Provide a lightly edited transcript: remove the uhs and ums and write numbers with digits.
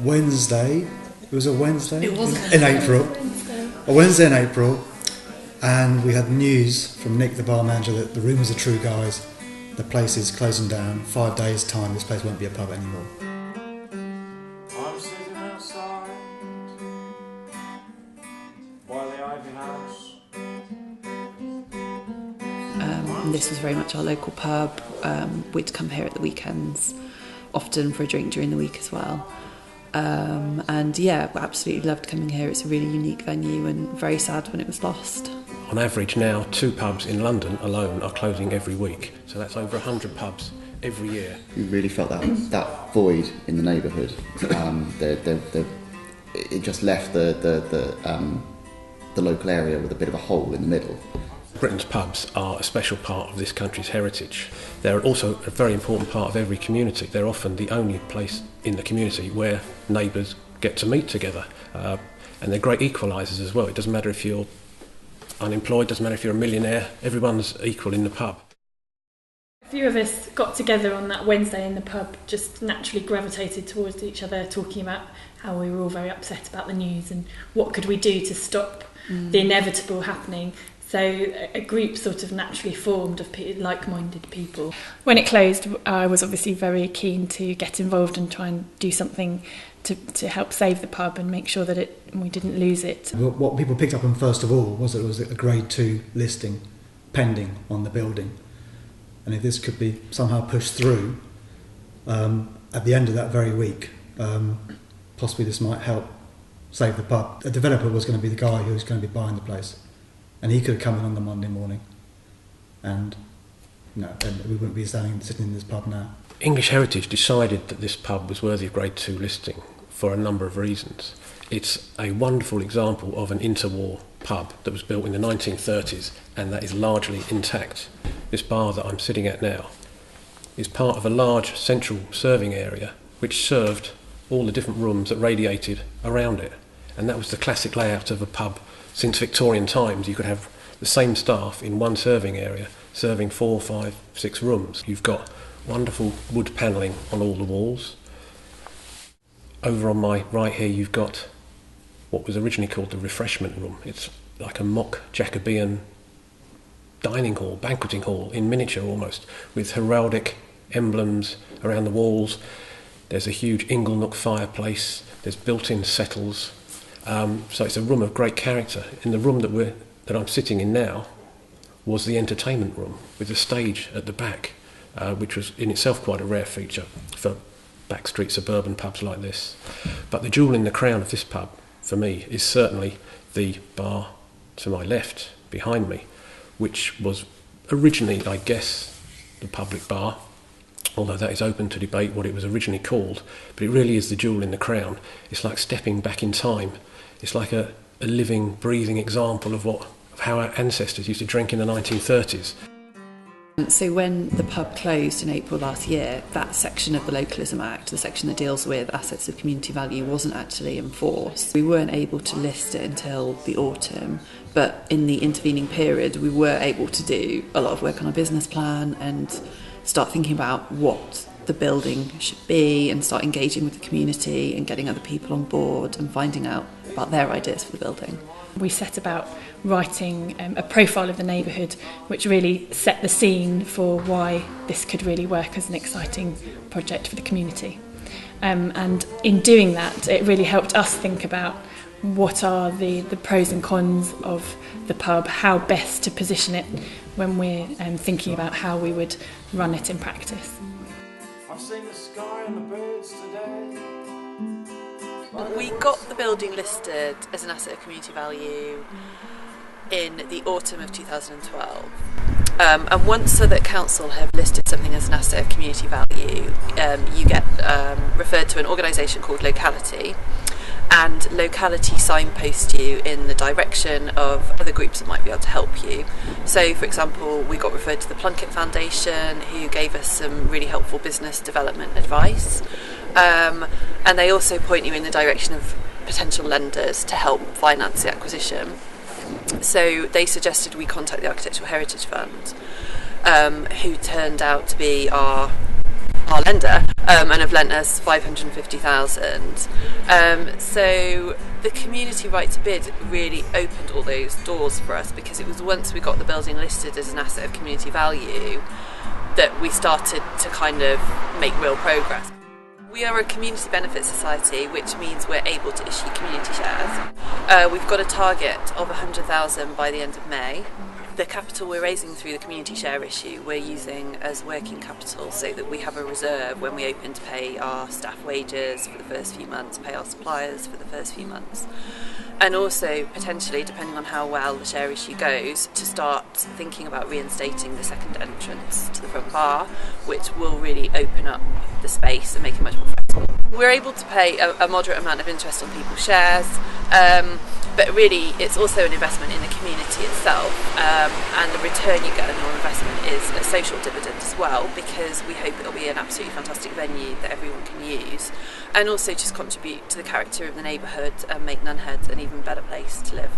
Wednesday, it was a Wednesday? It was in April. A Wednesday in April, and we had news from Nick, the bar manager, that the rumours are true, guys. The place is closing down. 5 days' time, this place won't be a pub anymore. I'm sitting outside by the Ivy House. This was very much our local pub. We'd come here at the weekends, often for a drink during the week as well. And yeah, we absolutely loved coming here. It's a really unique venue and very sad when it was lost. On average now, 2 pubs in London alone are closing every week. So that's over 100 pubs every year. We really felt that void in the neighbourhood. It just left the local area with a bit of a hole in the middle. Britain's pubs are a special part of this country's heritage. They're also a very important part of every community. They're often the only place in the community where neighbours get to meet together. And they're great equalisers as well. It doesn't matter if you're unemployed, doesn't matter if you're a millionaire, everyone's equal in the pub. A few of us got together on that Wednesday in the pub, just naturally gravitated towards each other, talking about how we were all very upset about the news and what could we do to stop the inevitable happening. So a group sort of naturally formed of like-minded people. When it closed, I was obviously very keen to get involved and try and do something to help save the pub and make sure that we didn't lose it. What people picked up on first of all was that it was a Grade 2 listing pending on the building. And if this could be somehow pushed through, at the end of that very week, possibly this might help save the pub. A developer was going to be the guy who was going to be buying the place. And he could have come in on the Monday morning and we wouldn't be sitting in this pub now. English Heritage decided that this pub was worthy of Grade 2 listing for a number of reasons. It's a wonderful example of an interwar pub that was built in the 1930s and that is largely intact. This bar that I'm sitting at now is part of a large central serving area which served all the different rooms that radiated around it. And that was the classic layout of a pub since Victorian times. You could have the same staff in one serving area serving 4, 5, 6 rooms. You've got wonderful wood panelling on all the walls. Over on my right here you've got what was originally called the refreshment room. It's like a mock Jacobean dining hall, banqueting hall in miniature almost, with heraldic emblems around the walls. There's a huge inglenook fireplace, there's built-in settles. So it's a room of great character. In the room that I'm sitting in now was the entertainment room with a stage at the back, which was in itself quite a rare feature for backstreet suburban pubs like this. But the jewel in the crown of this pub, for me, is certainly the bar to my left, behind me, which was originally, I guess, the public bar, although that is open to debate what it was originally called, but it really is the jewel in the crown. It's like stepping back in time. It's like a living, breathing example of how our ancestors used to drink in the 1930s. So when the pub closed in April last year, that section of the Localism Act, the section that deals with assets of community value, wasn't actually enforced. We weren't able to list it until the autumn, but in the intervening period we were able to do a lot of work on our business plan and start thinking about what the building should be and start engaging with the community and getting other people on board and finding out about their ideas for the building. We set about writing a profile of the neighbourhood which really set the scene for why this could really work as an exciting project for the community. And in doing that, it really helped us think about what are the pros and cons of the pub, how best to position it when we're thinking about how we would run it in practice. I've seen the sky and the birds today. We got the building listed as an asset of community value in the autumn of 2012. And once so that council have listed something as an asset of community value, you get referred to an organisation called Locality, and Locality signpost you in the direction of other groups that might be able to help you. So, for example, we got referred to the Plunkett Foundation, who gave us some really helpful business development advice, and they also point you in the direction of potential lenders to help finance the acquisition. So they suggested we contact the Architectural Heritage Fund, who turned out to be our our lender, and have lent us 550,000. So the community right to bid really opened all those doors for us, because it was once we got the building listed as an asset of community value that we started to kind of make real progress. We are a community benefit society, which means we're able to issue community shares. We've got a target of 100,000 by the end of May. The capital we're raising through the community share issue we're using as working capital, so that we have a reserve when we open to pay our staff wages for the first few months, pay our suppliers for the first few months, and also potentially, depending on how well the share issue goes, to start thinking about reinstating the second entrance to the front bar, which will really open up the space and make it much more flexible. We're able to pay a moderate amount of interest on people's shares, but really it's also an investment in the community itself, and the return you get on your investment is a social dividend as well, because we hope it'll be an absolutely fantastic venue that everyone can use, and also just contribute to the character of the neighbourhood and make Nunhead an even better place to live.